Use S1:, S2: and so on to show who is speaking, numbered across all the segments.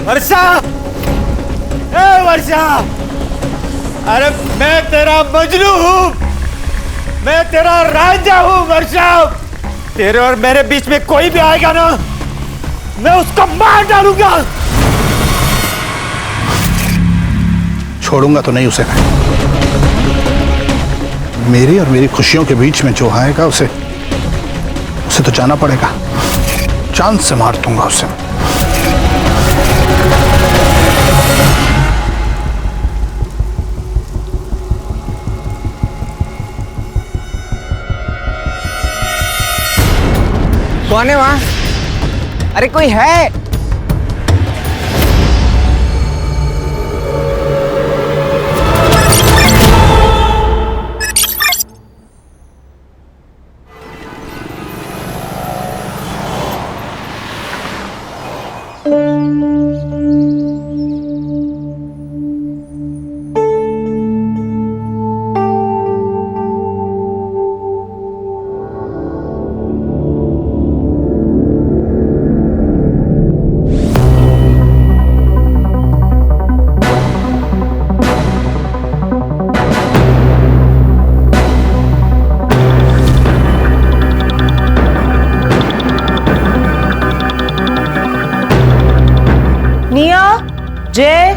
S1: वर्षा, ए वर्षा, अरे मैं तेरा मजनू हूँ, मैं तेरा राजा हूँ वर्षा। तेरे और मेरे बीच में कोई भी आएगा ना, मैं उसको मार डालूंगा।
S2: छोड़ूंगा तो नहीं उसे मैं। मेरी और मेरी खुशियों के बीच में जो आएगा उसे तो जाना पड़ेगा। चांद से मार दूंगा उसे।
S3: कौन है वहां? अरे कोई है?
S4: निया, जय,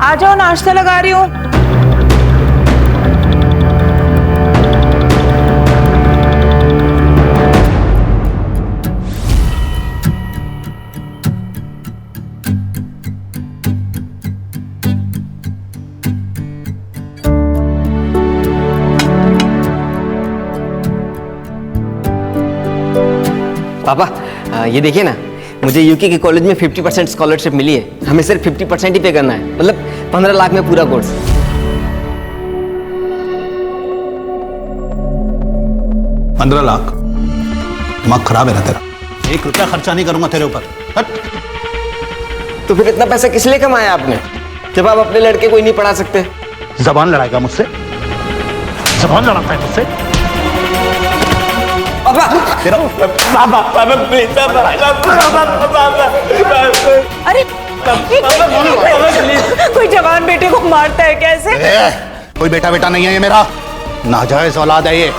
S4: आ जाओ, नाश्ता लगा रही हूँ।
S3: पापा ये देखिए ना, मुझे यूके के कॉलेज में 50% स्कॉलरशिप मिली है। हमें सिर्फ 50% ही पे करना है, मतलब 15 लाख में पूरा कोर्स।
S2: 15 लाख? दिमाग खराब है ना तेरा? 1 रुपया खर्चा नहीं करूंगा तेरे ऊपर। हट।
S3: तो फिर इतना पैसा किस लिए कमाया आपने, जब आप अपने लड़के को ही नहीं पढ़ा सकते?
S2: जबान लड़ाएगा मुझसे? जबान लड़ाता है मुझसे?
S3: पापा,
S2: तेरा
S1: पापा, पापा प्लीज,
S4: अरे कोई जवान बेटे को मारता है कैसे?
S2: कोई बेटा बेटा नहीं है ये मेरा, नाजायज औलाद है ये।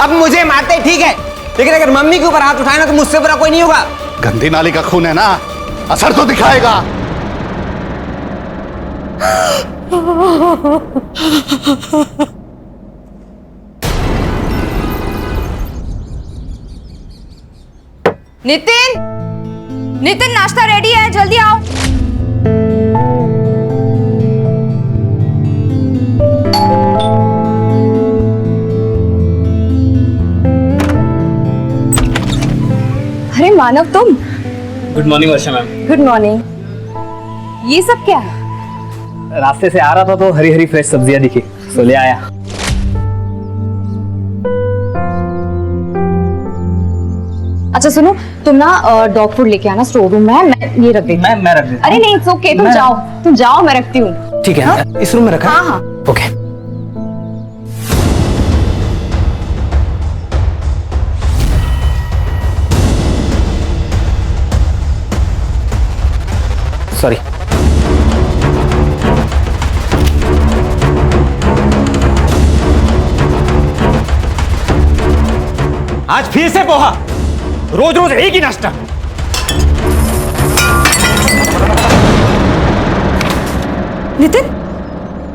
S3: अब मुझे मारते ठीक है, लेकिन अगर मम्मी के ऊपर हाथ उठाए ना तो मुझसे बुरा कोई नहीं होगा।
S2: गंदी नाली का खून है ना, असर तो दिखाएगा।
S5: नितिन, नितिन नाश्ता रेडी है, जल्दी आओ। अरे मानव, तुम?
S6: गुड मॉर्निंग वर्षा मैम।
S5: Good morning. ये सब क्या है?
S6: रास्ते से आ रहा था तो हरी हरी फ्रेश सब्जियां दिखी, तो ले आया।
S5: अच्छा सुनो, तुम ना डॉग फूड लेके आना, स्टोर रूम में है, मैं ये रख देती हूँ।
S6: मैं रख देता हूँ।
S5: अरे नहीं, इट्स ओके, तुम जाओ, मैं रखती हूँ।
S3: ठीक है, इस रूम में रखा?
S5: हाँ हाँ।
S3: ओके। सॉरी।
S1: आज फिर से पोहा, रोज रोज एक ही नाश्ता।
S5: नितिन,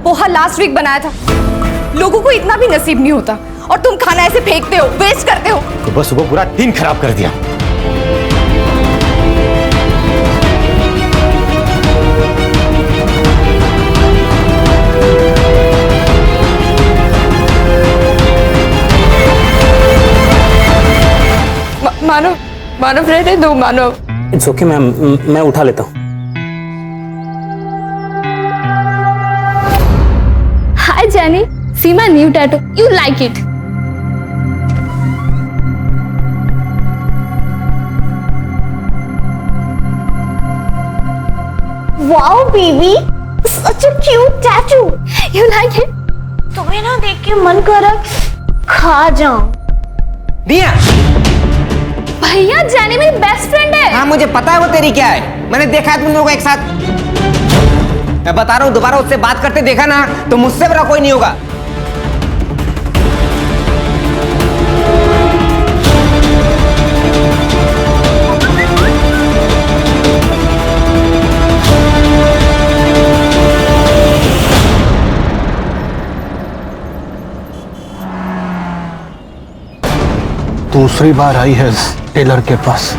S5: पोहा लास्ट वीक बनाया था, लोगों को इतना भी नसीब नहीं होता, और तुम खाना ऐसे फेंकते हो, वेस्ट करते हो।
S1: सुबह सुबह पूरा दिन खराब कर दिया।
S5: मानव रहने दो, मानव।
S6: इट्स ओके मैम, मैं उठा लेता हूँ।
S7: Hi Jenny, see my new tattoo. You like it? Wow, baby, such a cute tattoo. You like it? तुम्हें ना देख के मन कर रहा खा जाऊं।
S3: दिया,
S5: भैया जैनी मेरी बेस्ट फ्रेंड है।
S3: हाँ मुझे पता है वो तेरी क्या है, मैंने देखा है तुम लोगों को एक साथ। मैं बता रहा हूँ, दोबारा उससे बात करते देखा ना तो मुझसे बड़ा कोई नहीं होगा।
S2: दूसरी बार आई है टेलर के पास।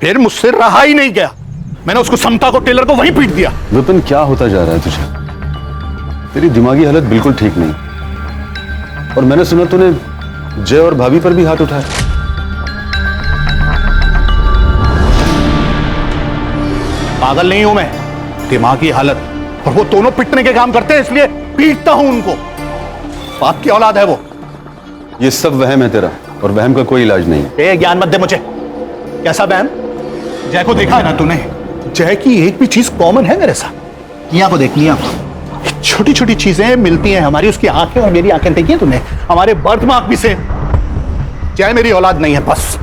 S2: फिर मुझसे रहा ही नहीं गया, मैंने उसको समता को टेलर को वहीं पीट दिया।
S8: विपिन क्या होता जा रहा है तुझे? तेरी दिमागी हालत बिल्कुल ठीक नहीं। और मैंने सुना तूने जय और भाभी पर भी हाथ उठाया।
S2: पागल नहीं हूं मैं, दिमागी हालत। और वो दोनों पिटने के काम करते हैं इसलिए पीटता हूं उनको। बाप की औलाद है वो।
S8: ये सब वहम है तेरा, और वहम का कोई इलाज नहीं है।
S2: ए ज्ञान मत दे मुझे। कैसा वहम? जय को देखा है ना तूने? जय की एक भी चीज कॉमन है मेरे साथ। किया को देख लिया, छोटी छोटी चीजें मिलती हैं हमारी। उसकी आंखें और मेरी आंखें देखी हैं तूने? हमारे बर्थ मार्क भी से। जय मेरी औलाद नहीं है बस।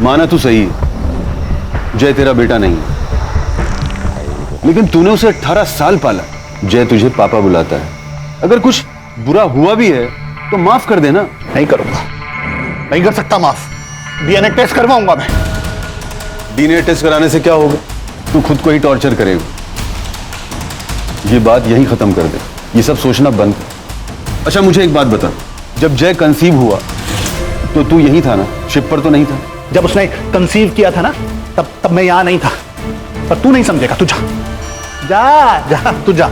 S8: माना तू सही है, जय तेरा बेटा नहीं है, लेकिन तूने उसे 18 साल पाला। जय तुझे पापा बुलाता है। अगर कुछ बुरा हुआ भी है तो माफ कर देना।
S2: नहीं करूंगा, नहीं कर सकता माफ। डीएनए टेस्ट करवाऊंगा मैं।
S8: डीएनए टेस्ट कराने से क्या होगा? तू खुद को ही टॉर्चर करेगा। ये बात यहीं खत्म कर दे, ये सब सोचना बंद कर। अच्छा मुझे एक बात बता, जब जय कंसीव हुआ तो तू यहीं था ना? शिप पर तो नहीं था?
S2: जब उसने कंसीव किया था ना, तब मैं यहां नहीं था। पर तू नहीं समझेगा, तू जा जा जा, तू जा।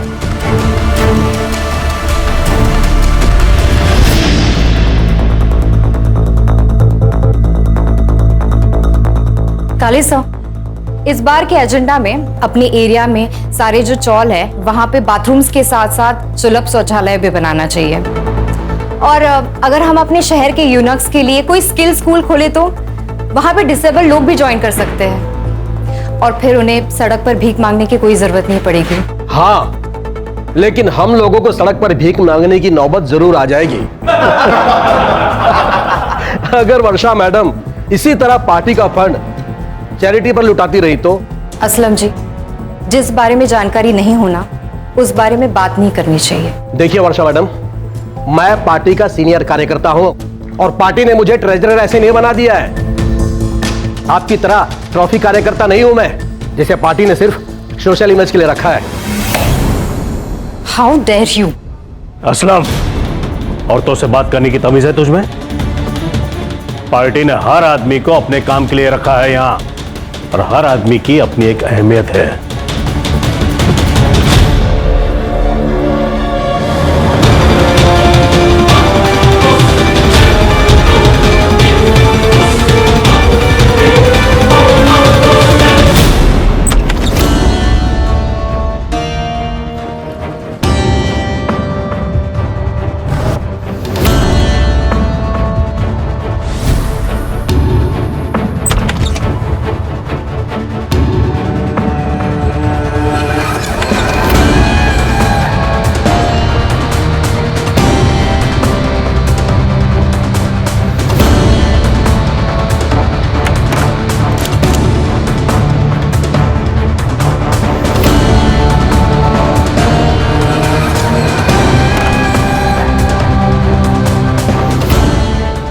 S5: काले साहब, इस बार के एजेंडा में अपने एरिया में सारे जो चौल है वहां पे बाथरूम्स के साथ साथ सुलभ शौचालय भी बनाना चाहिए। और अगर हम अपने शहर के यूनक्स के लिए कोई स्किल स्कूल खोले तो वहां पे डिसेबल लोग भी ज्वाइन कर सकते हैं, और फिर उन्हें सड़क पर भीख मांगने की कोई जरूरत नहीं पड़ेगी।
S9: हाँ, लेकिन हम लोगों को सड़क पर भीख मांगने की नौबत जरूर आ जाएगी। अगर वर्षा मैडम इसी तरह पार्टी का फंड चैरिटी पर लुटाती रही तो?
S5: असलम जी, जिस बारे में जानकारी नहीं होना उस बारे में बात नहीं करनी चाहिए।
S9: देखिए वर्षा मैडम, मैं पार्टी का सीनियर कार्यकर्ता हूं और पार्टी ने मुझे ट्रेजरर ऐसे नहीं बना दिया है। आपकी तरह ट्रॉफी कार्यकर्ता नहीं हूं मैं, जिसे पार्टी ने सिर्फ सोशल इमेज के लिए रखा है।
S5: How dare you!
S10: असलम, औरतों से बात करने की तमीज है तुझमें? पार्टी ने हर आदमी को अपने काम के लिए रखा है यहां, और हर आदमी की अपनी एक अहमियत है।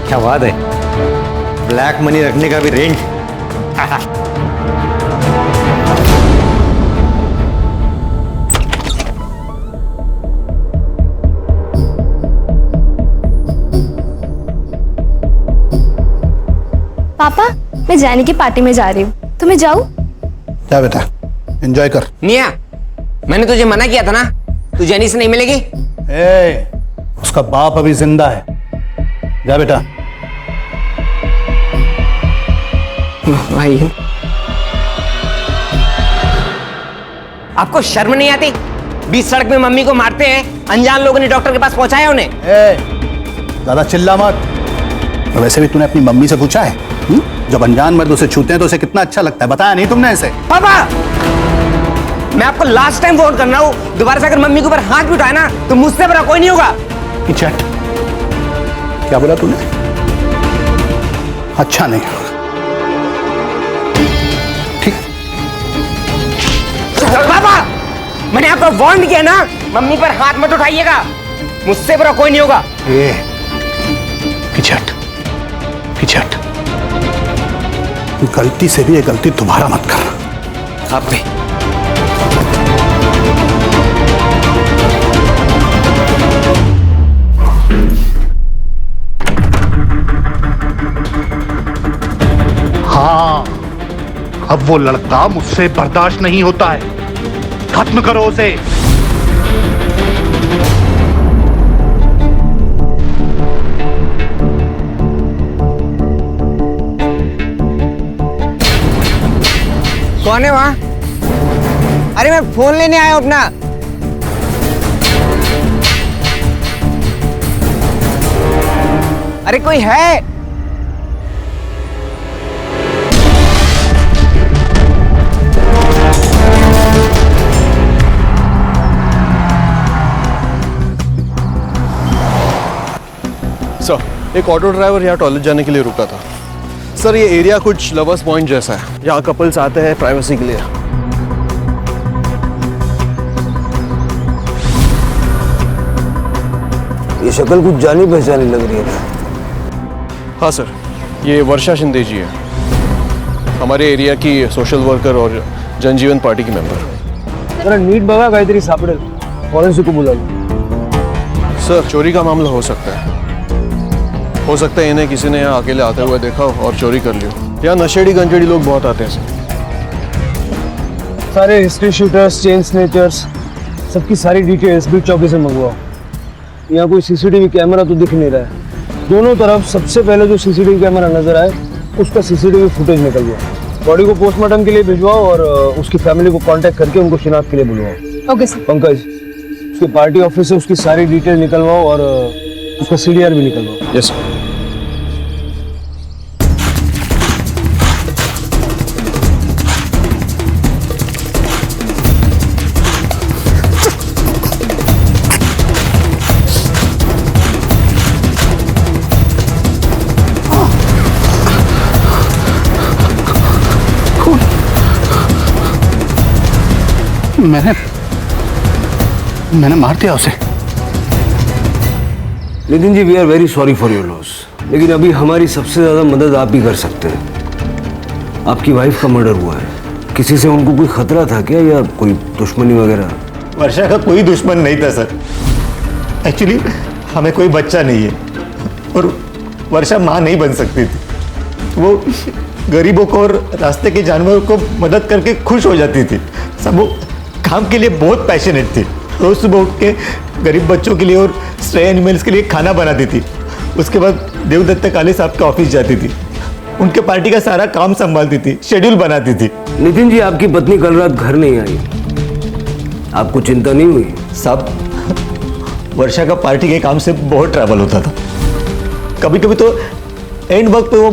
S1: क्या बात है, ब्लैक मनी रखने का भी रेंज।
S7: पापा, मैं जाने की पार्टी में जा रही हूँ, तो मैं जाऊँ?
S2: जा बेटा, एंजॉय कर।
S3: निया, मैंने तुझे मना किया था ना, तू जेनी से नहीं मिलेगी।
S2: ए, उसका बाप अभी जिंदा है। जा बेटा।
S3: भाई आपको शर्म नहीं आती? बीच सड़क में मम्मी को मारते हैं, अनजान लोगों ने डॉक्टर के पास पहुंचाया उन्हें।
S2: ज्यादा चिल्ला मत। और वैसे भी तूने अपनी मम्मी से पूछा है जब अनजान मर्द उसे छूते हैं तो उसे कितना अच्छा लगता है? बताया नहीं तुमने इसे?
S3: पापा, मैं आपको लास्ट टाइम फोन कर रहा हूं, दोबारा से अगर मम्मी के ऊपर हाथ भी उठाए ना तो मुझसे बड़ा कोई नहीं होगा।
S2: चट, क्या बोला तूने? अच्छा नहीं होगा। ठीक।
S3: पापा, मैंने आपको वार्न किया ना, मम्मी पर हाथ मत उठाइएगा, मुझसे बड़ा कोई नहीं होगा।
S2: पिछट, पिछट, गलती से भी ये गलती दोबारा मत करना।
S3: आप भी।
S2: हाँ, अब वो लड़का मुझसे बर्दाश्त नहीं होता है। खत्म करो उसे।
S3: कौन है वहां? अरे मैं फोन लेने आया हूं अपना। अरे कोई है?
S11: सर, एक ऑटो ड्राइवर यहाँ टॉयलेट जाने के लिए रुका था। सर, ये एरिया कुछ लवर्स पॉइंट जैसा है, यहाँ कपल्स आते हैं प्राइवेसी के लिए।
S9: ये शक्ल कुछ जानी पहचानी लग रही है।
S11: हाँ सर, ये वर्षा शिंदे जी है, हमारे एरिया की सोशल वर्कर और जनजीवन पार्टी की मेंबर।
S6: जरा नीट बघा काहीतरी सापडेल, फॉरेंसिक को बुला लो।
S11: सर, चोरी का मामला हो सकता है इन्हें किसी ने यहाँ अकेले आते हुए देखा हो और चोरी कर लियो। यहाँ नशेड़ी गंजेड़ी लोग बहुत आते हैं सर।
S6: सारे हिस्ट्री शूटर्स, चेन स्नेचर्स, सबकी सारी डिटेल्स बीट चौकी से मंगवाओ। यहाँ कोई सीसीटीवी कैमरा तो दिख नहीं रहा है। दोनों तरफ सबसे पहले जो सीसीटीवी कैमरा नजर आए उसका सीसीटीवी फुटेज निकलवाओ। बॉडी को पोस्टमार्टम के लिए भिजवाओ और उसकी फैमिली को कांटेक्ट करके उनको शिनाख्त के लिए बुलवाओ।
S5: Okay sir.
S6: पंकज, उसके पार्टी ऑफिस से उसकी सारी डिटेल निकलवाओ और उसका सीडीआर भी निकलवाओ।
S11: Yes sir.
S2: मैंने मार दिया उसे।
S9: Nitin ji, we are very sorry for your loss, लेकिन अभी हमारी सबसे ज्यादा मदद आप ही कर सकते हैं। आपकी वाइफ का मर्डर हुआ है, किसी से उनको कोई खतरा था क्या या कोई दुश्मनी वगैरह?
S1: वर्षा का कोई दुश्मन नहीं था सर। एक्चुअली हमें कोई बच्चा नहीं है और वर्षा माँ नहीं बन सकती थी। वो गरीबों को और रास्ते के जानवरों को मदद करके खुश हो जाती थी। सब वो काम के लिए बहुत पैशनेट थी। रोज सुबह उठ के गरीब बच्चों के लिए और स्ट्रे एनिमल्स के लिए खाना बनाती थी। उसके बाद देवदत्त काले साहब के ऑफिस जाती थी, उनके पार्टी का सारा काम संभालती थी, शेड्यूल बनाती थी।
S9: नितिन जी, आपकी पत्नी कल रात घर नहीं आई, आपको चिंता नहीं हुई?
S1: साहब, वर्षा का पार्टी के काम से बहुत ट्रैवल होता था। कभी कभी तो एंड वक्त पे वो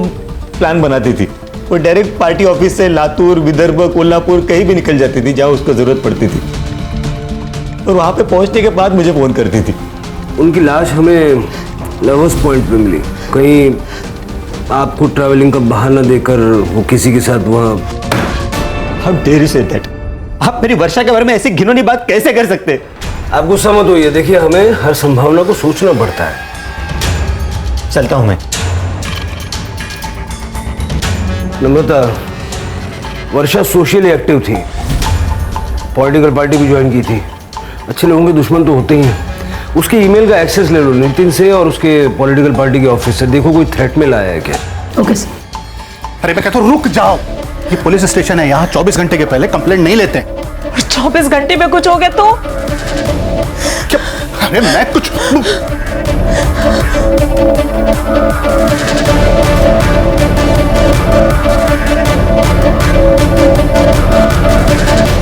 S1: प्लान बनाती थी। वो डायरेक्ट पार्टी ऑफिस से लातूर, विदर्भ, कोल्हापुर कहीं भी निकल जाती थी जहाँ उसको जरूरत पड़ती थी और वहाँ पे पहुँचने के बाद मुझे फोन करती थी।
S9: उनकी लाश हमें लवर्स पॉइंट पे मिली। कहीं आपको ट्रैवलिंग का बहाना देकर वो किसी के साथ वहाँ?
S1: How dare you say that? आप मेरी वर्षा के बारे में ऐसी घिनौनी बात कैसे कर सकते?
S9: आप गुस्सा मत होइए, देखिए हमें हर संभावना को सोचना पड़ता है।
S1: चलता हूँ मैं।
S9: नम्रता, वर्षा सोशली एक्टिव थी, पॉलिटिकल पार्टी भी ज्वाइन की थी। अच्छे लोगों के दुश्मन तो होते ही हैं। उसके ईमेल का एक्सेस ले लो नितिन से और उसके पॉलिटिकल पार्टी के ऑफिस से, देखो कोई थ्रेट मेल आया है क्या।
S5: Okay sir.
S2: अरे मैं कहता हूँ रुक जाओ, ये पुलिस स्टेशन है, यहाँ 24 घंटे के पहले कंप्लेंट नहीं लेते।
S4: 24 घंटे में कुछ हो गया तो?
S2: अरे मैं कुछ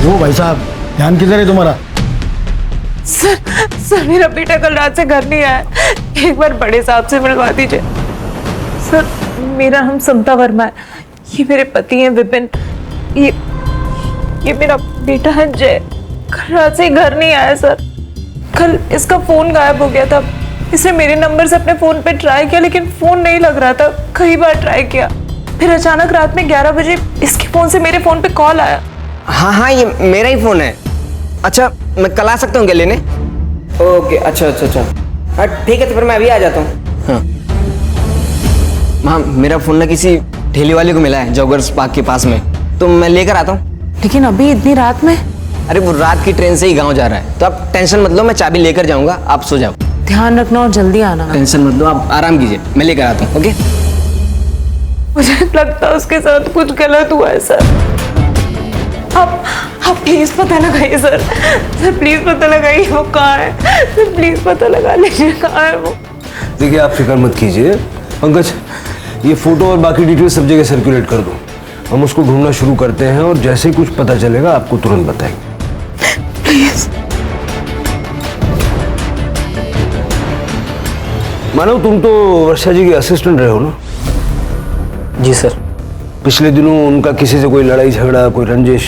S6: वो भाई साहब, ध्यान किधर है तुम्हारा?
S4: सर मेरा बेटा कल रात से घर नहीं आया, एक बार बड़े साहब से मिलवा दीजिए। सर मेरा नाम समता वर्मा है, ये मेरे पति हैं विपिन, ये मेरा बेटा है जय। कल रात से घर नहीं आया सर। कल इसका फोन गायब हो गया था, इसने मेरे नंबर से अपने फोन पे ट्राई किया लेकिन फोन नहीं लग रहा था, कई बार ट्राई किया। फिर अचानक रात में 11 बजे इसके फोन से मेरे फोन पे कॉल आया।
S3: हाँ हाँ, ये मेरा ही फोन है। अच्छा, मैं कल आ सकता हूँ क्या लेने? ओके, अच्छा अच्छा अच्छा, हाँ ठीक है, तो फिर मैं अभी आ जाता हूँ। हाँ हाँ, मेरा फोन ना किसी ठेले वाले को मिला है जॉगर्स पार्क के पास में, तो मैं लेकर आता हूँ।
S4: लेकिन अभी इतनी रात में?
S3: अरे वो रात की ट्रेन से ही गाँव जा रहा है, तो आप टेंशन मत लो, मैं चाबी लेकर जाऊँगा, आप सो जाओ।
S4: ध्यान रखना और जल्दी आना।
S3: टेंशन मत लो, आप आराम कीजिए, मैं लेकर आता हूँ। ओके।
S4: मुझे लगता है उसके साथ कुछ गलत हुआ है सर। आप प्लीज पता लगाइए सर, प्लीज पता लगाइए वो कहाँ है, सर प्लीज पता लगा लीजिए कहाँ है वो।
S6: देखिए आप फिक्र मत कीजिए पंकज, ये फोटो और बाकी डिटेल सब जगह सर्कुलेट कर दो, हम उसको ढूंढना शुरू करते हैं और जैसे ही कुछ पता चलेगा आपको तुरंत बताएंगे।
S4: प्लीज।
S6: मानो तुम तो वर्षा जी के असिस्टेंट रहे हो ना?
S12: जी सर।
S6: पिछले दिनों उनका किसी से कोई लड़ाई झगड़ा, कोई रंजिश?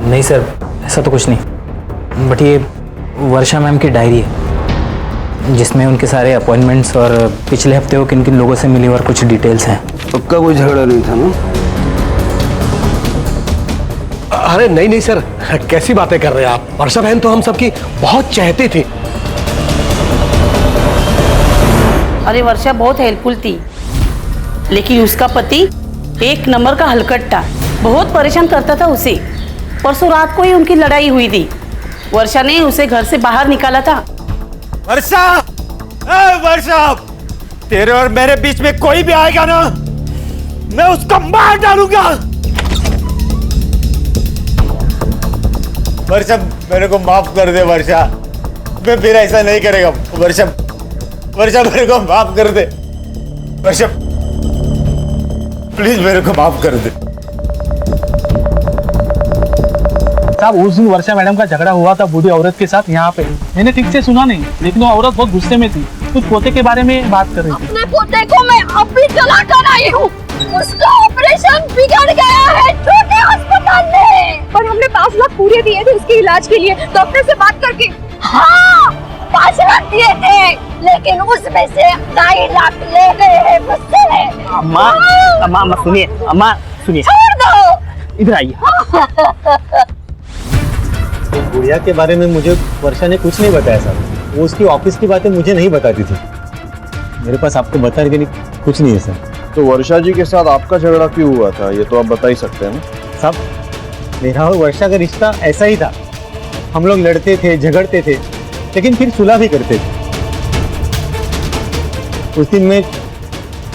S12: नहीं सर, ऐसा तो कुछ नहीं, बट ये वर्षा मैम की डायरी है जिसमें उनके सारे अपॉइंटमेंट्स और पिछले हफ्ते वो किन किन लोगों से मिली और कुछ डिटेल्स हैं।
S6: पक्का कोई झगड़ा नहीं था ना?
S9: अरे नहीं नहीं सर, कैसी बातें कर रहे हैं आप? वर्षा बहन तो हम सबकी बहुत चाहते थे।
S13: अरे वर्षा बहुत हेल्पफुल थी, लेकिन उसका पति एक नंबर का हलकट्टा, बहुत परेशान करता था उसे। परसों रात को ही उनकी लड़ाई हुई थी, वर्षा ने उसे घर से बाहर निकाला था।
S1: वर्षा, वर्षा, तेरे और मेरे बीच में कोई भी आएगा ना, मैं उसको मार डालूंगा। वर्षा, मेरे को माफ कर दे वर्षा, मैं फिर ऐसा नहीं करेगा। वर्षा, वर्षा मेरे को माफ कर दे। वर्षा प्लीज मेरे को माफ कर दे।
S14: साहब उस दिन वर्षा मैडम का झगड़ा हुआ था बूढ़ी औरत के साथ यहाँ पे, मैंने ठीक से सुना नहीं, लेकिन वो औरत बहुत गुस्से में थी, कुछ पोते के बारे में बात कर रही थी।
S7: अपने पोते को मैं अभी जला कर आई हूँ, उसका ऑपरेशन बिगड़ गया है छोटे अस्पताल में, पर हमने 5 लाख पूरे दिए थे उसके इलाज के लिए, डॉक्टर से बात करके। हाँ 5 लाख दिए थे, लेकिन उसमें से 2.5 लाख ले गए हैं मुझसे।
S12: अम्मा अम्मा अम्मा सुनिए, अम्मा सुनिए,
S7: छोड़ दो,
S12: इधर आइए।
S14: गुड़िया के बारे में मुझे वर्षा ने कुछ नहीं बताया सर, वो उसकी ऑफिस की बातें मुझे नहीं बताती थी, मेरे पास आपको बताने के लिए कुछ नहीं है सर।
S11: तो वर्षा जी के साथ आपका झगड़ा क्यों हुआ था, ये तो आप बता ही सकते हैं ना?
S14: साहब मेरा और वर्षा का रिश्ता ऐसा ही था, हम लोग लड़ते थे, झगड़ते थे, लेकिन फिर सुलह भी करते थे। उस दिन मैं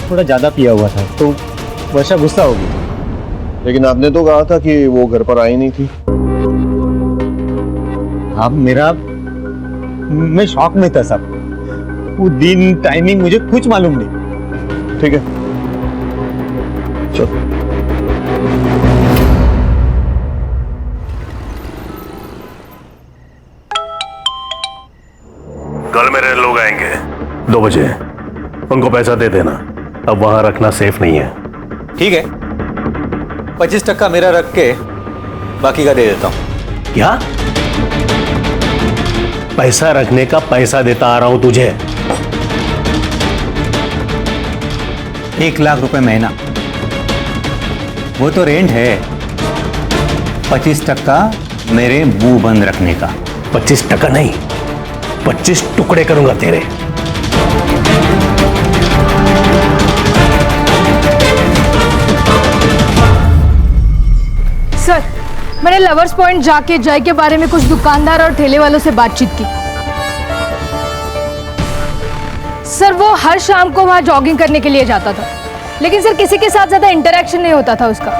S14: थोड़ा ज्यादा पिया हुआ था तो वर्षा गुस्सा हो गई।
S11: लेकिन आपने तो कहा था कि वो घर पर आई नहीं थी।
S14: अब मैं शॉक में था साहब, वो दिन टाइमिंग मुझे कुछ मालूम नहीं।
S11: ठीक है चलो।
S10: कल मेरे लोग आएंगे 2 बजे, उनको पैसा दे देना, अब वहां रखना सेफ नहीं है।
S1: ठीक है, 25% मेरा रख के बाकी का दे देता हूं।
S10: क्या? पैसा रखने का पैसा देता आ रहा हूं तुझे।
S1: 1 लाख रुपए महीना, वो तो रेंट है। 25% मेरे मुंह बंद रखने का।
S10: 25% नहीं, 25 टुकड़े करूंगा तेरे।
S5: सर मैंने लवर्स पॉइंट जाके जय के बारे में कुछ दुकानदार और ठेले वालों से बातचीत की। सर वो हर शाम को वहां जॉगिंग करने के लिए जाता था, लेकिन सर किसी के साथ ज्यादा इंटरेक्शन नहीं होता था उसका।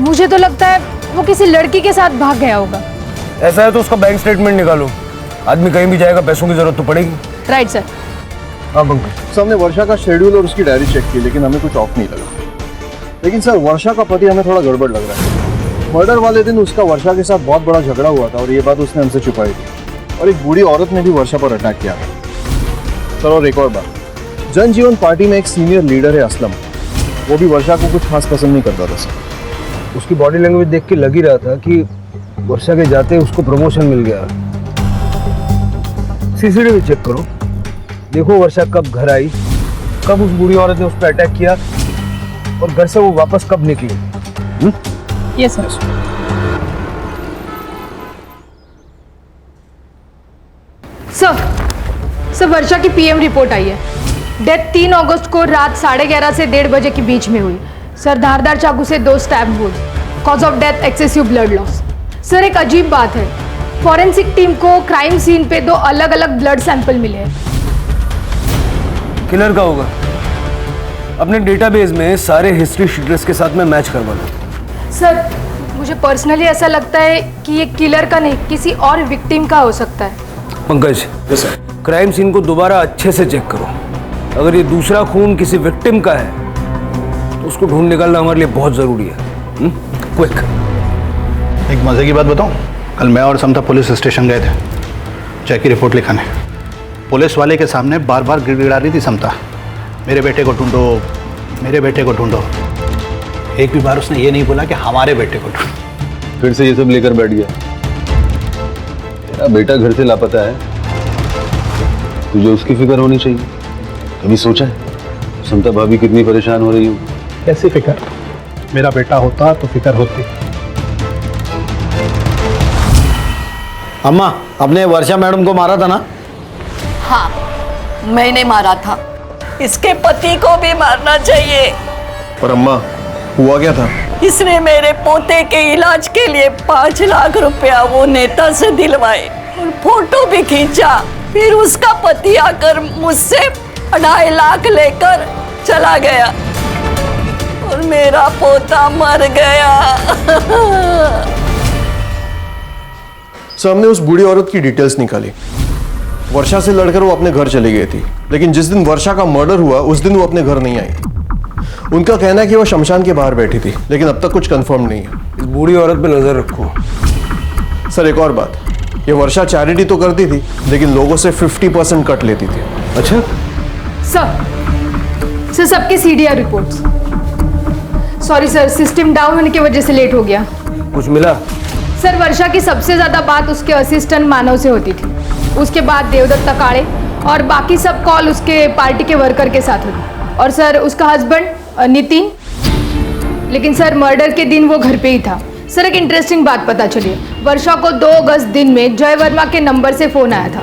S5: मुझे तो लगता है वो किसी लड़की के साथ भाग गया होगा।
S6: ऐसा है तो उसका बैंक स्टेटमेंट निकालो, आदमी कहीं भी जाएगा पैसों की जरूरत तो पड़ेगी।
S7: Right sir.
S6: हाँ पंकज।
S11: सर हमने वर्षा का शेड्यूल और उसकी डायरी चेक की, लेकिन हमें कुछ ऑफ नहीं लगा। लेकिन सर वर्षा का पति हमें थोड़ा गड़बड़ लग रहा है। मर्डर वाले दिन उसका वर्षा के साथ बहुत बड़ा झगड़ा हुआ था और ये बात उसने हमसे छुपाई थी, और एक बूढ़ी औरत ने भी वर्षा पर अटैक किया था। सर और एक और बात, जनजीवन पार्टी में एक सीनियर लीडर है असलम, वो भी वर्षा को कुछ खास पसंद नहीं करता था सर।
S6: उसकी बॉडी लैंग्वेज देख के लग ही रहा था कि वर्षा के जाते उसको प्रमोशन मिल गया। सीसीटीवी चेक करो, देखो वर्षा कब घर आई, कब उस बूढ़ी औरत ने उस पर अटैक किया और घर से वो वापस कब निकली।
S7: Yes sir.
S15: सर वर्षा की पीएम रिपोर्ट आई है। डेथ 3 अगस्त को रात 11:30 से 1:30 बजे के बीच में हुई। सर धारदार चाकू से 2 स्टैब हुए। Cause of death excessive blood loss. Sir एक अजीब बात है, फॉरेंसिक टीम को क्राइम सीन पे 2 अलग अलग ब्लड सैंपल मिले हैं।
S6: किलर का होगा, अपने डेटाबेस में सारे हिस्ट्री शीटर्स के साथ में मैच करवा लो।
S15: सर मुझे पर्सनली ऐसा लगता है कि ये किलर का नहीं, किसी और विक्टिम का हो सकता है।
S6: पंकज, क्राइम सीन को दोबारा अच्छे से चेक करो। अगर ये दूसरा खून किसी विक्टिम का है तो उसको ढूंढ निकालना हमारे लिए बहुत जरूरी है। क्विक।
S2: एक मजे की बात बताऊं, कल मैं और समता पुलिस स्टेशन गए थे जय की रिपोर्ट लिखाने। पुलिस वाले के सामने बार बार गिड़गिड़ा रही थी समता, मेरे बेटे को ढूंढो, मेरे बेटे को ढूंढो। एक भी बार उसने ये नहीं बोला कि हमारे बेटे को ढूंढो।
S8: फिर से ये सब लेकर बैठ गया। तेरा बेटा घर से लापता है, तुझे उसकी फिक्र होनी चाहिए। कभी सोचा है समता भाभी कितनी परेशान हो रही हो?
S2: कैसी फिक्र? मेरा बेटा होता तो फिक्र होती।
S1: अम्मा, आपने वर्षा मैडम को मारा था ना?
S13: हाँ, मैंने मारा था। इसके पति को भी मारना चाहिए।
S11: पर अम्मा, हुआ क्या था?
S13: इसने मेरे पोते के इलाज के लिए 5 लाख रुपया वो नेता से दिलवाए और फोटो भी खींचा। फिर उसका पति आकर मुझसे 2.5 लाख लेकर चला गया और मेरा पोता मर गया।
S11: सर हमने उस बूढ़ी औरत की डिटेल्स निकाली। वर्षा से लड़कर वो अपने घर चली गई थी, लेकिन जिस दिन वर्षा का मर्डर हुआ उस दिन वो अपने घर नहीं आई। उनका कहना है कि वो शमशान के बाहर बैठी थी, लेकिन अब तक कुछ कंफर्म नहीं है।
S6: इस बूढ़ी औरत पे नजर रखो।
S11: सर एक और बात, ये वर्षा चैरिटी तो करती थी, लेकिन लोगों से 50% कट लेती थी।
S6: अच्छा
S15: सर सबके CDR reports. Sorry sir, system down होने की वजह से लेट हो गया।
S6: कुछ मिला?
S15: सर वर्षा की सबसे ज्यादा बात उसके असिस्टेंट मानव से होती थी, उसके बाद देवदत्त तकाड़े और बाकी सब कॉल उसके पार्टी के वर्कर के साथ हुई। और सर उसका हस्बैंड नितिन, लेकिन सर मर्डर के दिन वो घर पे ही था। सर एक इंटरेस्टिंग बात पता चली, वर्षा को 2 अगस्त दिन में जय वर्मा के नंबर से फोन आया था।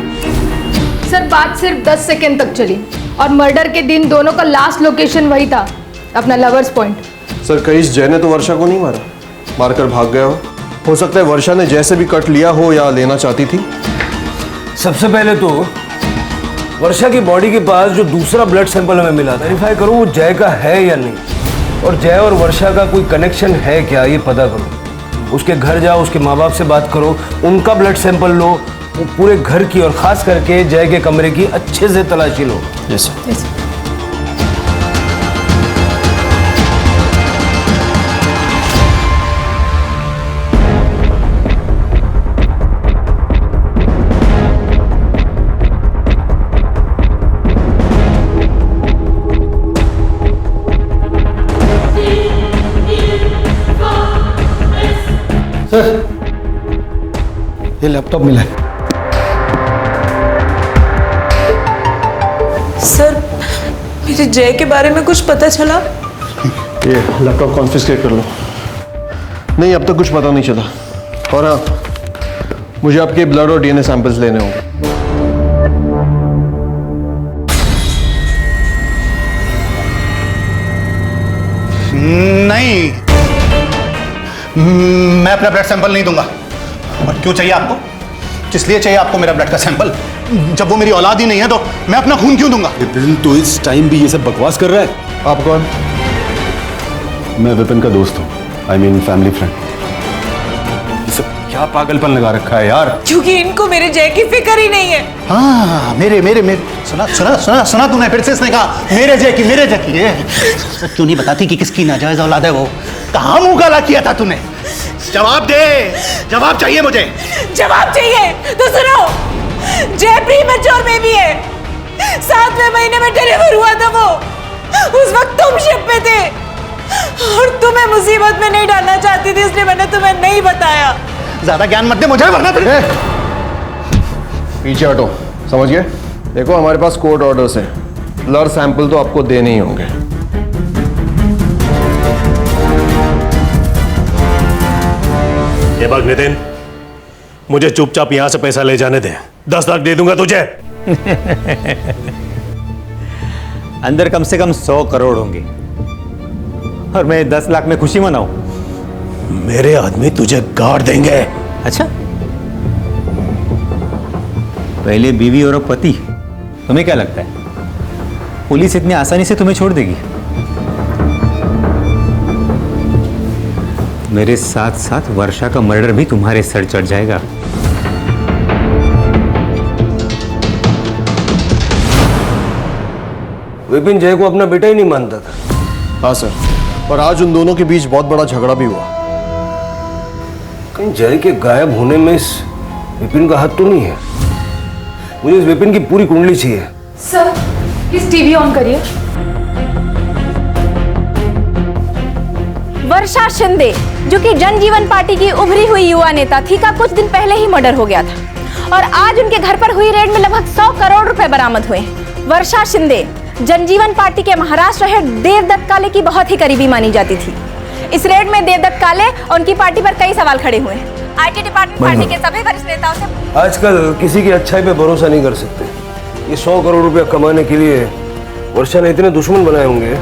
S15: सर बात सिर्फ 10 सेकेंड तक चली और मर्डर के दिन दोनों का लास्ट लोकेशन वही था, अपना लवर्स पॉइंट।
S11: सर कहीं जय ने तो वर्षा को नहीं मारा, मारकर भाग गया हो सकता है वर्षा ने जैसे भी कट लिया हो या लेना चाहती थी।
S6: सबसे पहले तो वर्षा की बॉडी के पास जो दूसरा ब्लड सैंपल हमें मिला, वेरीफाई करो वो जय का है या नहीं, और जय और वर्षा का कोई कनेक्शन है क्या ये पता करो। उसके घर जाओ, उसके माँ बाप से बात करो, उनका ब्लड सैंपल लो, वो पूरे घर की और खास करके जय के कमरे की अच्छे से तलाशी लो।
S11: Yes sir.
S2: ये लैपटॉप मिला है।
S4: सर मेरे जय के बारे में कुछ पता चला?
S11: ये लैपटॉप कॉन्फिस्केट कर लो। नहीं अब तक कुछ पता नहीं चला। और हाँ, मुझे आपके ब्लड और डीएनए सैंपल्स लेने होंगे।
S2: नहीं, मैं अपना ब्लड सैंपल नहीं दूंगा। और क्यों चाहिए आपको? किस लिए चाहिए आपको मेरा ब्लड का सैंपल? जब वो मेरी औलाद ही नहीं है तो मैं अपना खून क्यों दूंगा?
S8: विपिन तो इस टाइम भी ये सब बकवास कर रहा है।
S11: आप कौन?
S8: मैं विपिन का दोस्त हूँ, आई मीन फैमिली फ्रेंड। क्या पागलपन लगा रखा है यार।
S4: क्योंकि इनको मेरे जय की फिक्र ही नहीं है।
S2: हाँ मेरे मेरे मेरे सुना सुना सुना सुना तूने फिर से इसने कहा मेरे जय की ये सच क्यों नहीं बताती कि किसकी नाजायज औलाद है वो? कहाँ मुंह काला किया था तूने? जवाब दे, जवाब चाहिए मुझे।
S4: जवाब चाहिए तो सुनो, जय प्रीमैच्योर बेबी है, 7वें महीने में डिलीवर हुआ था वो। उस वक्त तुम शिप पे थे और तुम्हें मुसीबत में नहीं डालना चाहती थी, इसलिए मैंने तुम्हें नहीं बताया।
S2: ज्यादा ज्ञान मत दे मुझे वरना
S11: पीछे हटो, समझ गए? देखो हमारे पास कोर्ट ऑर्डर्स हैं, ब्लड सैंपल तो आपको देने ही होंगे।
S10: ये बात नितिन, मुझे चुपचाप यहां से पैसा ले जाने दे, 10 लाख दे दूंगा तुझे।
S1: अंदर कम से कम 100 करोड़ होंगे और मैं 10 लाख में खुशी मनाऊं?
S10: मेरे आदमी तुझे गाड़ देंगे।
S1: अच्छा, पहले बीवी और अब पति, तुम्हें क्या लगता है पुलिस इतनी आसानी से तुम्हें छोड़ देगी? मेरे साथ साथ वर्षा का मर्डर भी तुम्हारे सर चढ़ जाएगा।
S6: विपिन जय को अपना बेटा ही नहीं मानता था।
S11: हाँ सर, और आज उन दोनों के बीच बहुत बड़ा झगड़ा भी हुआ।
S6: कहीं जय के गायब होने में इस विपिन का हाथ तो नहीं है? मुझे इस विपिन की पूरी कुंडली चाहिए।
S15: सर प्लीज टीवी ऑन करिए।
S7: वर्षा शिंदे, जो कि जनजीवन पार्टी की उभरी हुई युवा नेता थी, का कुछ दिन पहले ही मर्डर हो गया था और आज उनके घर पर हुई रेड में लगभग 100 करोड़ रुपए बरामद हुए। वर्षा शिंदे जनजीवन पार्टी के महाराष्ट्र हेड देवदत्त काले की बहुत ही करीबी मानी जाती थी। इस रेड में देवदत्त काले और उनकी पार्टी पर कई सवाल खड़े हुए। आईटी डिपार्टमेंट पार्टी के सभी वरिष्ठ नेताओं से
S6: आजकल किसी की अच्छाई पे भरोसा नहीं कर सकते। ये 100 करोड़ रुपया कमाने के लिए वर्षा ने इतने दुश्मन बनाए होंगे,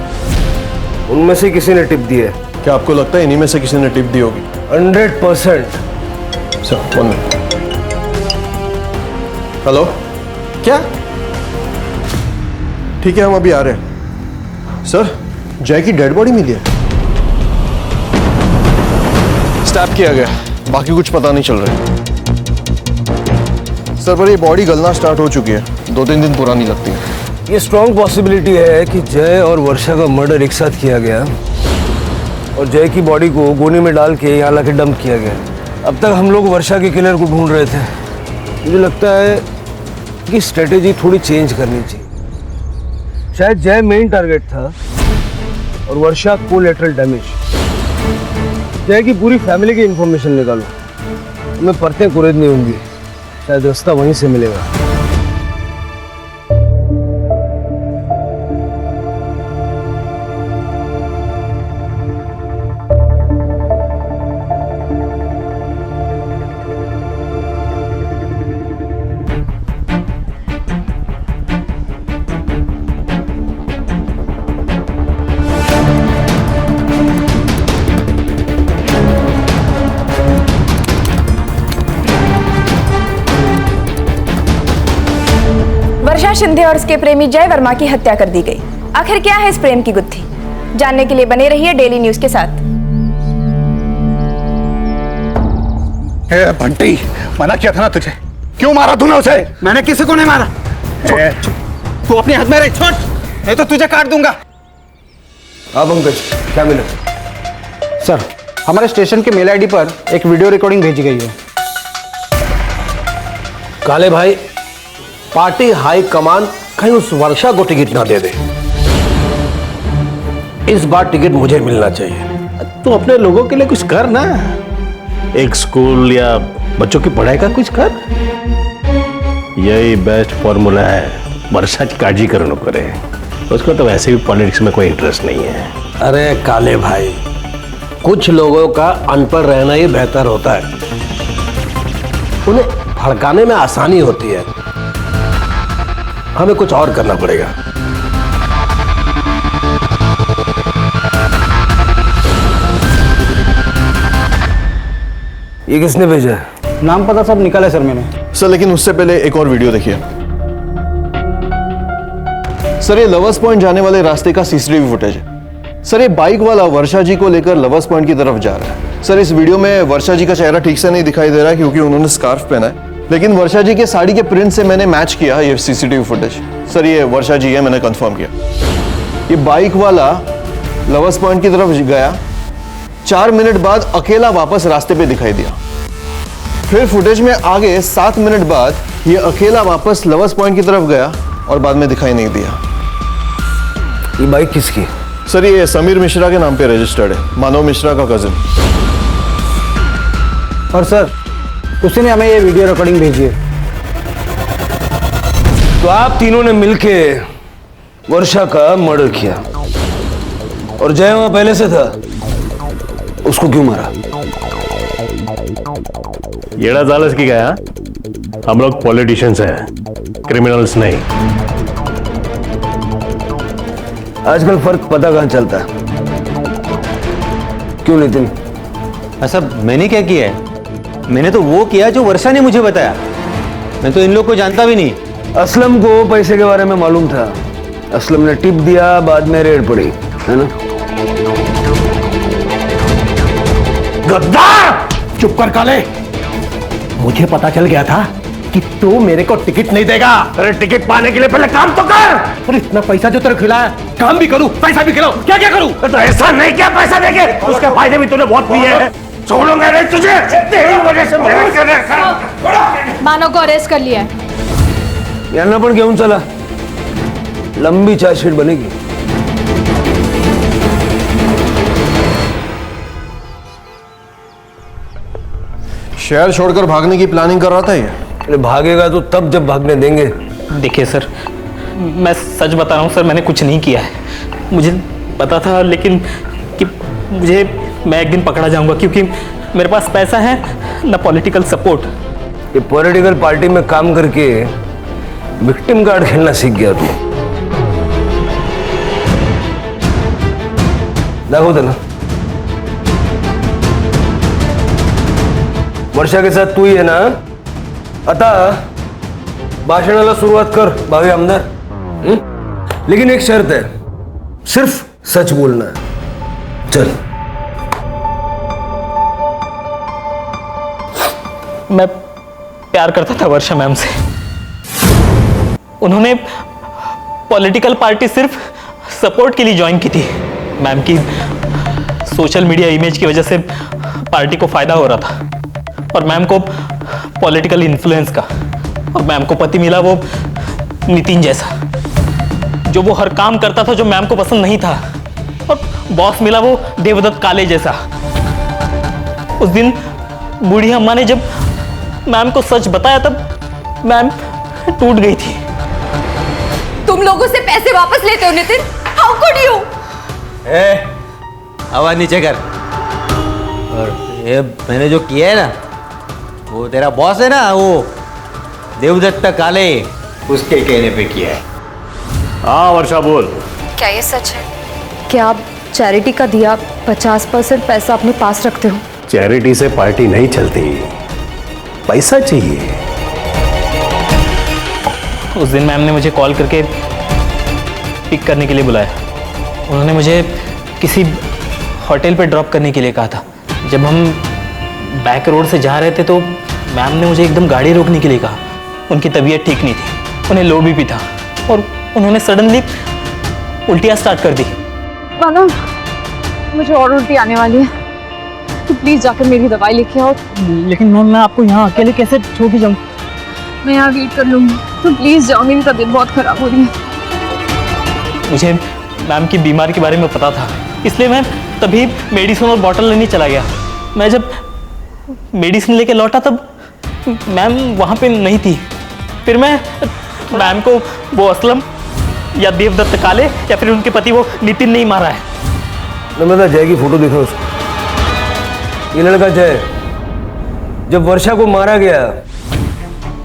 S6: उनमें से किसी ने टिप दी है।
S11: क्या आपको लगता है इन्हीं में से किसी ने टिप दी होगी?
S6: 100%।
S11: Sir 1 minute. हेलो, क्या? ठीक है, हम अभी आ रहे हैं। सर, जय की डेड बॉडी मिली है। स्टैप किया गया, बाकी कुछ पता नहीं चल रहा है। सर पर ये बॉडी गलना स्टार्ट हो चुकी है, 2-3 दिन पुरानी लगती है।
S6: ये स्ट्रॉन्ग पॉसिबिलिटी है कि जय और वर्षा का मर्डर एक साथ किया गया और जय की बॉडी को गोनी में डाल के यहाँ लाके डंप किया गया। अब तक हम लोग वर्षा के किलर को ढूंढ रहे थे। मुझे लगता है कि स्ट्रेटेजी थोड़ी चेंज करनी चाहिए। शायद जय मेन टारगेट था और वर्षा कोलैटरल डैमेज। जय की पूरी फैमिली की इंफॉर्मेशन निकालो, हमें परतें कुरेदनी होंगी, शायद रास्ता वहीं से मिलेगा।
S7: वर्षा शिंदे और उसके प्रेमी जय वर्मा की हत्या कर दी गई। आखिर क्या है इस प्रेम की गुत्थी? जानने के लिए बने रहिए डेली न्यूज के साथ।
S2: बंटी, मना किया था ना तुझे, क्यों मारा तूने उसे? मैंने किसी को नहीं मारा। तू अपने हाथ में रह, छोड़, नहीं तो तुझे काट दूंगा।
S6: हाँ पंकज, क्या मिला?
S16: सर, हमारे स्टेशन के मेल आईडी पर एक वीडियो रिकॉर्डिंग भेजी गई है।
S9: काले भाई, पार्टी हाई कमान कहीं उस वर्षा को टिकट ना दे दे। इस बार टिकट मुझे मिलना चाहिए।
S10: तू अपने लोगों के लिए कुछ कर ना, एक स्कूल या बच्चों की पढ़ाई का कुछ कर। यही बेस्ट फॉर्मूला है वर्षा की काळजी करो न करे। उसको तो वैसे भी पॉलिटिक्स में कोई इंटरेस्ट नहीं है।
S9: अरे काले भाई, कुछ लोगों का अनपढ़ रहना ही बेहतर होता है, उन्हें भड़काने में आसानी होती है। हमें कुछ और करना पड़ेगा।
S6: ये किसने भेजा है?
S16: नाम पता सब निकाला है सर मैंने।
S11: सर लेकिन उससे पहले एक और वीडियो देखिए। सर ये लवर्स पॉइंट जाने वाले रास्ते का सीसीटीवी फुटेज है। सर ये बाइक वाला वर्षा जी को लेकर लवर्स पॉइंट की तरफ जा रहा है। सर इस वीडियो में वर्षा जी का चेहरा ठीक से नहीं दिखाई दे रहा है क्योंकि उन्होंने स्कार्फ पहना है, लेकिन वर्षा जी के साड़ी के प्रिंट से मैंने मैच किया ये सीसीटीवी फुटेज। सर ये वर्षा जी है, मैंने कंफर्म किया। ये बाइक वाला लवर्स पॉइंट की तरफ गया, 4 मिनट बाद अकेला वापस रास्ते पे दिखाई दिया। फिर फुटेज में आगे 7 मिनट बाद ये अकेला वापस लवर्स पॉइंट की तरफ गया और बाद में दिखाई नहीं दिया।
S6: ये बाइक किसकी?
S11: सर ये समीर मिश्रा के नाम पे रजिस्टर्ड है, मानव मिश्रा का कजिन।
S16: और सर उसने हमें ये वीडियो रिकॉर्डिंग भेजी है।
S6: तो आप तीनों ने मिलके वर्षा का मर्डर किया और जय वहां पहले से था, उसको क्यों मारा?
S10: येड़ा जालस की गया, हम लोग पॉलिटिशियंस हैं, क्रिमिनल्स नहीं।
S6: आजकल फर्क पता कहां चलता है? क्यों नितिन?
S14: ऐसा मैंने क्या किया है? मैंने तो वो किया जो वर्षा ने मुझे बताया। मैं तो इन लोग को जानता भी नहीं।
S6: असलम को पैसे के बारे में मालूम था, असलम ने टिप दिया, बाद में रेड पड़ी, है ना?
S9: गद्दार! चुप कर काले, मुझे पता चल गया था कि तू मेरे को टिकट नहीं देगा। अरे टिकट पाने के लिए पहले काम तो कर। अरे इतना पैसा जो तेरे खिलाया, काम भी करूं, पैसा भी खिलाऊं, क्या क्या करूं? तो ऐसा नहीं क्या पैसा देके उसके फायदे भी तूने बहुत लिए हैं। छोड़ूंगा नहीं तुझे, तेरी वजह से मेहनत कर रहा।
S15: मानव को अरेस्ट कर लिया है।
S6: यांना पण घेऊन चला, लंबी चार्जशीट बनेगी।
S11: शहर छोड़कर भागने की प्लानिंग कर रहा था ये।
S6: अरे भागेगा तो तब जब भागने देंगे।
S12: देखिए सर, मैं सच बता रहा हूँ सर, मैंने कुछ नहीं किया है। मुझे पता था लेकिन कि मैं एक दिन पकड़ा जाऊंगा क्योंकि मेरे पास पैसा है ना पॉलिटिकल सपोर्ट।
S6: ये पॉलिटिकल पार्टी में काम करके विक्टिम कार्ड खेलना सीख गया तू। दाखवते ना, वर्षा के साथ तू ही है ना? आता भाषणाला सुरुवात कर भावी आमदार। लेकिन एक शर्त है, सिर्फ सच बोलना है। चल।
S12: मैं प्यार करता था वर्षा मैम से। उन्होंने पॉलिटिकल पार्टी सिर्फ सपोर्ट के लिए ज्वाइन की थी। मैम की सोशल मीडिया इमेज की वजह से पार्टी को फायदा हो रहा था और मैम को पॉलिटिकल इन्फ्लुएंस का। और मैम को पति मिला वो नितिन जैसा, जो वो हर काम करता था जो मैम को पसंद नहीं था। और बॉस मिला वो देवदत्त काले जैसा। उस दिन बूढ़ी अम्मा ने जब मैम को सच बताया तब मैम टूट गई थी।
S7: तुम लोगों से पैसे वापस लेते हो नितिन? How could you?
S14: आवाज नीचे कर। और ये मैंने जो किया है ना, वो तेरा बॉस है ना, वो देवदत्त काले, उसके कहने पे किया है।
S10: हाँ वर्षा बोल।
S5: क्या ये सच है? क्या आप चैरिटी का दिया 50% पैसा अपने पास रखते हो?
S10: चैरिटी से पार्टी नहीं चलती, पैसा चाहिए।
S12: उस दिन मैम ने मुझे कॉल करके पिक करने के लिए बुलाया। उन्होंने मुझे किसी होटल पे ड्रॉप करने के लिए कहा था। जब हम बैक रोड से जा रहे थे तो मैम ने मुझे एकदम गाड़ी रोकने के लिए कहा। उनकी तबीयत ठीक नहीं थी, उन्हें लो बीपी था और उन्होंने सडनली उल्टियाँ स्टार्ट कर दी।
S7: मानव, मुझे और उल्टी आने वाली है, तो प्लीज जाकर मेरी दवाई लेके आओ।
S12: लेकिन मैम मैं आपको यहाँ अकेले कैसे छोड़ के जाऊँ?
S7: मैं यहाँ वेट कर लूंगी, तो प्लीज जाओ, मेरी तबीयत बहुत खराब हो रही है।
S12: मुझे मैम की बीमारी के बारे में पता था, इसलिए मैं तभी मेडिसिन और बॉटल लेने चला गया। मैं जब मेडिसिन लेके लौटा तब मैम वहाँ पे नहीं थी। फिर मैं मैम को वो असलम या देवदत्त काले या फिर उनके पति वो नितिन ने ही मारा है।
S6: नम्रता, जय की फोटो देखो उसको। ये लड़का जय, जब वर्षा को मारा गया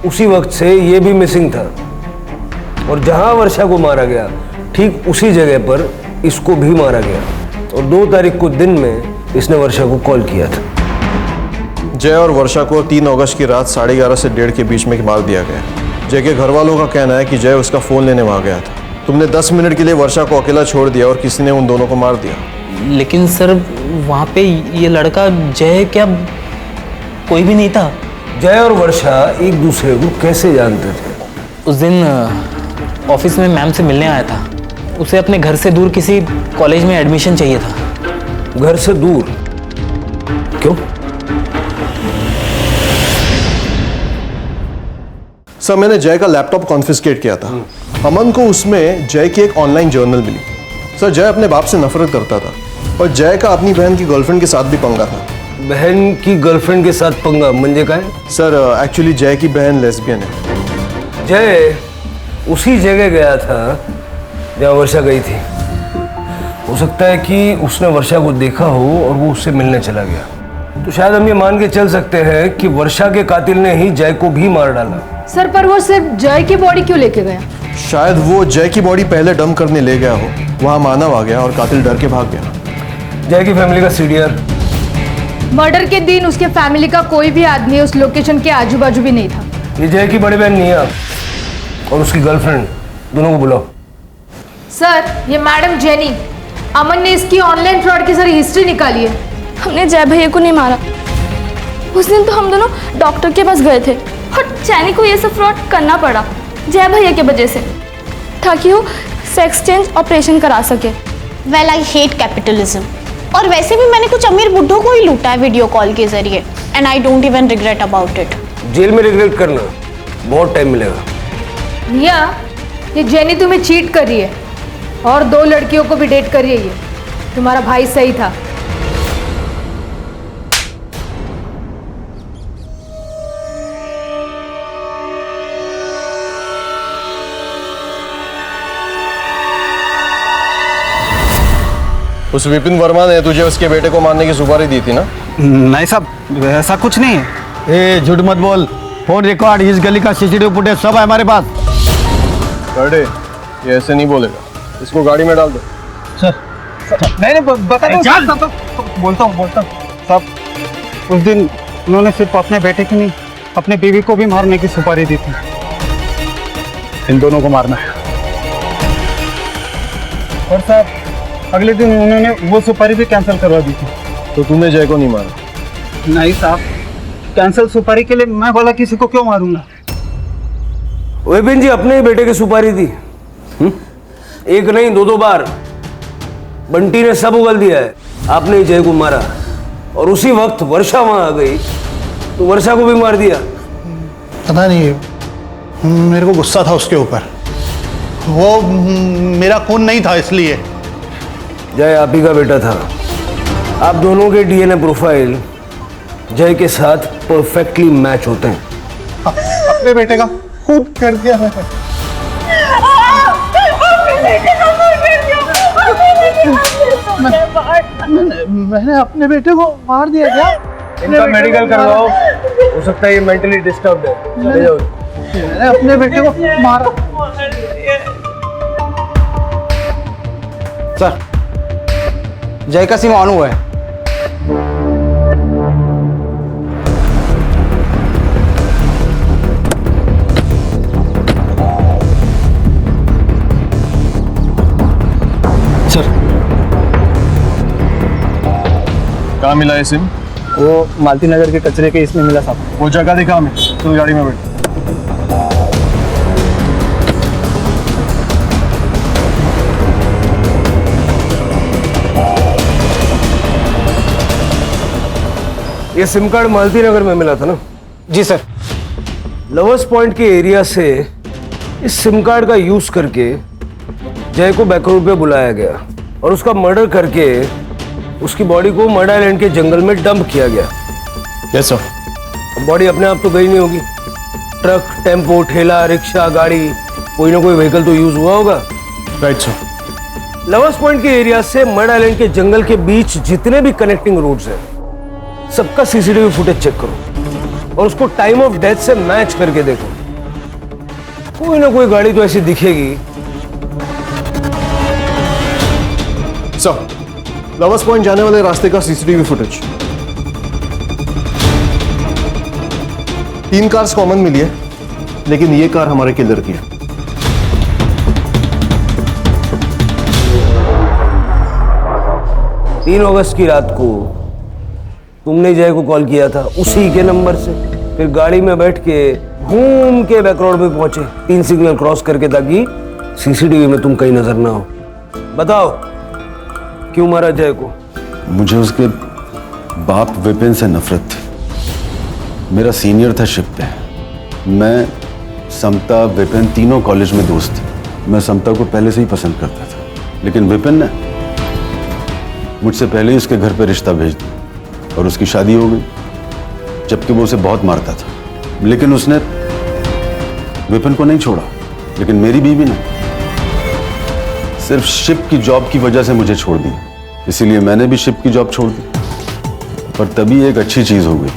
S6: उसी वक्त से ये भी मिसिंग था और जहां वर्षा को मारा गया ठीक उसी जगह पर इसको भी मारा गया और 2 तारीख को दिन में इसने वर्षा को कॉल किया था।
S11: जय और वर्षा को 3 अगस्त की रात 11:30 से 1:30 के बीच में मार दिया गया। जय के घर वालों का कहना है कि जय उसका फ़ोन लेने वहाँ गया था तुमने 10 मिनट के लिए वर्षा को अकेला छोड़ दिया और किसी ने उन दोनों को मार दिया।
S12: लेकिन सर वहाँ पे ये लड़का जय क्या कोई भी नहीं था।
S6: जय और वर्षा एक दूसरे को कैसे जानते थे?
S12: उस दिन ऑफिस में मैम से मिलने आया था। उसे अपने घर से दूर किसी कॉलेज में एडमिशन चाहिए था।
S6: घर से दूर? क्यों?
S11: सर मैंने जय का लैपटॉप कॉन्फिस्केट किया था। अमन को उसमें जय की एक ऑनलाइन जर्नल मिली। सर जय अपने बाप से नफरत करता था और जय का अपनी बहन की गर्लफ्रेंड के साथ भी पंगा था।
S6: बहन की गर्लफ्रेंड के साथ पंगा म्हणजे काय?
S11: सर एक्चुअली जय की बहन लेस्बियन है।
S6: जय उसी जगह गया था जहाँ वर्षा गई थी। हो सकता है कि उसने वर्षा को देखा हो और वो उससे मिलने चला गया। तो शायद हम ये मान के चल सकते हैं कि वर्षा के कातिल ने ही जय को भी मार डाला।
S15: सर पर वो सिर्फ जय की बॉडी क्यों लेके गया?
S11: शायद वो जय की बॉडी पहले डंप करने ले गया हो, वहां मानव आ गया और कातिल डर के भाग गया।
S6: जय की फैमिली का सीडीआर।
S15: मर्डर के दिन उसके फैमिली का कोई भी आदमी उस लोकेशन के आजू बाजू भी नहीं था।
S6: ये जय की बड़ी बहन निया और उसकी गर्लफ्रेंड दोनों को बुलाओ।
S15: सर ये मैडम जेनी, अमन ने इसकी ऑनलाइन फ्रॉड की सारी हिस्ट्री निकाली है।
S7: हमने जय भैया को नहीं मारा। उस दिन तो हम दोनों डॉक्टर के पास गए थे और चैनी को ये सब फ्रॉड करना पड़ा जय भैया की वजह से, ताकि वो सेक्स चेंज ऑपरेशन करा सके।
S17: Well I hate capitalism. और वैसे भी मैंने कुछ अमीर बुड्ढों को ही लूटा है वीडियो कॉल के जरिए, and I don't even regret about it.
S6: जेल में रिग्रेट करना बहुत टाइम मिलेगा।
S15: निया, ये जेनी तुम्हें चीट कर रही है और 2 लड़कियों को भी डेट कर रही है। ये तुम्हारा भाई सही था।
S11: उस विपिन वर्मा ने तुझे उसके बेटे को मारने की सुपारी दी थी ना?
S16: नहीं साहब, ऐसा कुछ नहीं है।
S9: ए झूठ मत बोल। फोन रिकॉर्ड, इस गली का सीसीटीवी फुटेज सब है हमारे पास।
S11: बड़े ये ऐसे नहीं बोलेगा, इसको गाड़ी में डाल दो।
S16: सर नहीं बता दो। बोलता हूँ साहब, उस दिन उन्होंने सिर्फ अपने बेटे की नहीं, अपने बीवी को भी मारने की सुपारी दी थी। इन दोनों को मारना है। और साहब अगले दिन उन्होंने वो सुपारी भी कैंसिल करवा दी थी।
S11: तो तूने जय को नहीं मारा?
S16: नहीं साहब, कैंसिल सुपारी के लिए मैं बोला किसी को क्यों मारूंगा।
S6: विपिन जी अपने ही बेटे की सुपारी दी। एक नहीं 2 बार बंटी ने सब उगल दिया है। आपने ही जय को मारा और उसी वक्त वर्षा वहां आ गई तो वर्षा को भी मार दिया।
S2: पता नहीं, मेरे को गुस्सा था उसके ऊपर। वो मेरा खून नहीं था इसलिए।
S6: जय आप ही का बेटा था। आप दोनों के डीएनए प्रोफाइल जय के साथ परफेक्टली मैच होते हैं।
S2: अपने बेटे का खून कर दिया मैंने अपने बेटे को मार दिया क्या?
S6: इनका मेडिकल करवाओ, हो सकता है ये मेंटली डिस्टर्ब्ड है। चले जाओ।
S2: मैंने अपने बेटे को मारा।
S16: सर जय का सिम ऑन हुआ है।
S11: सर कहाँ मिला है सिम?
S16: वो मालती नगर के कचरे के इसमें मिला साहब।
S11: वो जगह दिखा हमें, तो गाड़ी में बैठ।
S6: ये सिम कार्ड मालती नगर में मिला था ना?
S16: जी सर।
S6: लवर्स पॉइंट के एरिया से इस सिम कार्ड का यूज करके जय को बैकरोड पे बुलाया गया और उसका मर्डर करके उसकी बॉडी को मर्डर आइलैंड के जंगल में डंप किया गया।
S11: Yes sir.
S6: बॉडी अपने आप तो गई नहीं होगी। ट्रक, टेम्पो, ठेला, रिक्शा, गाड़ी, कोई ना कोई व्हीकल तो यूज हुआ होगा।
S11: Right sir.
S6: लवर्स पॉइंट के एरिया से मर्डर आइलैंड के जंगल के बीच जितने भी कनेक्टिंग रोड्स हैं सबका सीसीटीवी फुटेज चेक करो और उसको टाइम ऑफ डेथ से मैच करके देखो। कोई ना कोई गाड़ी तो ऐसी दिखेगी।
S11: सर लवर्स पॉइंट जाने वाले रास्ते का सीसीटीवी फुटेज 3 कार्स कॉमन मिली है, लेकिन ये कार हमारे किलर की है।
S6: 3 अगस्त की रात को तुमने जय को कॉल किया था उसी के नंबर से। फिर गाड़ी में बैठ के घूम के बैक रोड पे पहुंचे 3 सिग्नल क्रॉस करके, ताकि सीसीटीवी में तुम कहीं नजर ना हो। बताओ क्यों मारा जय को?
S8: मुझे उसके बाप विपिन से नफरत थी। मेरा सीनियर था शिप पे। मैं, समता, विपिन तीनों कॉलेज में दोस्त थे। मैं समता को पहले से ही पसंद करता था, लेकिन विपिन ने मुझसे पहले ही उसके घर पे रिश्ता भेज दिया और उसकी शादी हो गई, जबकि वो उसे बहुत मारता था। लेकिन उसने विपिन को नहीं छोड़ा, लेकिन मेरी बीवी ने सिर्फ शिप की जॉब की वजह से मुझे छोड़ दी। इसीलिए मैंने भी शिप की जॉब छोड़ दी। पर तभी एक अच्छी चीज हो गई,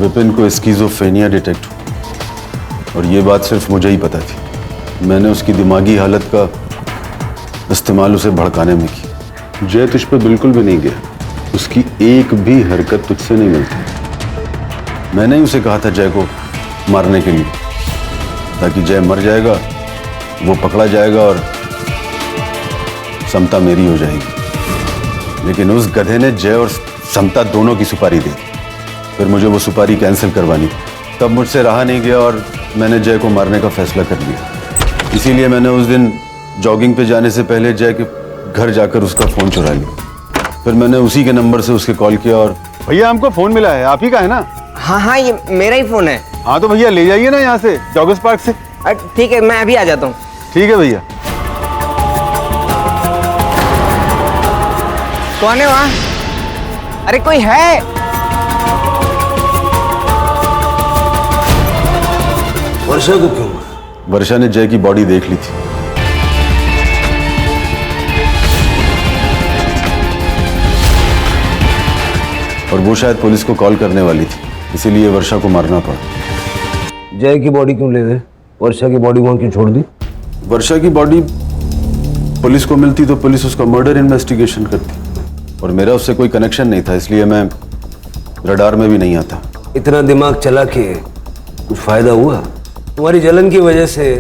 S8: विपिन को स्किज़ोफ्रेनिया डिटेक्ट हुआ और ये बात सिर्फ मुझे ही पता थी। मैंने उसकी दिमागी हालत का इस्तेमाल उसे भड़काने में की। जय तुझ पे बिल्कुल भी नहीं गया, उसकी एक भी हरकत तुझसे नहीं मिलती। मैंने ही उसे कहा था जय को मारने के लिए, ताकि जय मर जाएगा, वो पकड़ा जाएगा और समता मेरी हो जाएगी। लेकिन उस गधे ने जय और समता दोनों की सुपारी दी। फिर मुझे वो सुपारी कैंसिल करवानी, तब मुझसे रहा नहीं गया और मैंने जय को मारने का फैसला कर लिया। इसीलिए मैंने उस दिन जॉगिंग पे जाने से पहले जय के घर जाकर उसका फोन चुरा लिया। फिर मैंने उसी के नंबर से उसके कॉल किया और
S11: भैया हमको फोन मिला है, आप ही का है ना?
S3: हाँ हाँ, ये मेरा ही फोन है।
S11: हाँ तो भैया ले जाइए ना यहाँ से, जॉगर्स पार्क से।
S3: ठीक है, मैं अभी आ जाता हूँ।
S11: ठीक है भैया।
S3: कौन है वहाँ? अरे कोई है?
S6: वर्षा को क्यों?
S8: वर्षा ने जय की बॉडी देख ली थी। और वो शायद पुलिस को कॉल करने वाली थी, इसीलिए वर्षा को मारना पड़ा।
S6: जय की बॉडी क्यों ले गए? वर्षा की बॉडी वहां क्यों छोड़ दी?
S8: वर्षा की बॉडी पुलिस को मिलती तो पुलिस उसका मर्डर इन्वेस्टिगेशन करती, और मेरा उससे कोई कनेक्शन नहीं था, इसलिए मैं रडार में भी नहीं आता।
S6: इतना दिमाग चला के कुछ फायदा हुआ? तुम्हारी जलन की वजह से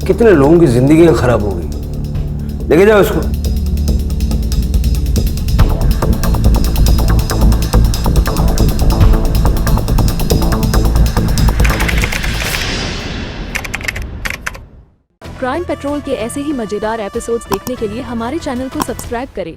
S6: कितने लोगों की जिंदगी खराब हो गई। लेके जाओ इसको।
S18: क्राइम पेट्रोल के ऐसे ही मजेदार एपिसोड्स देखने के लिए हमारे चैनल को सब्सक्राइब करें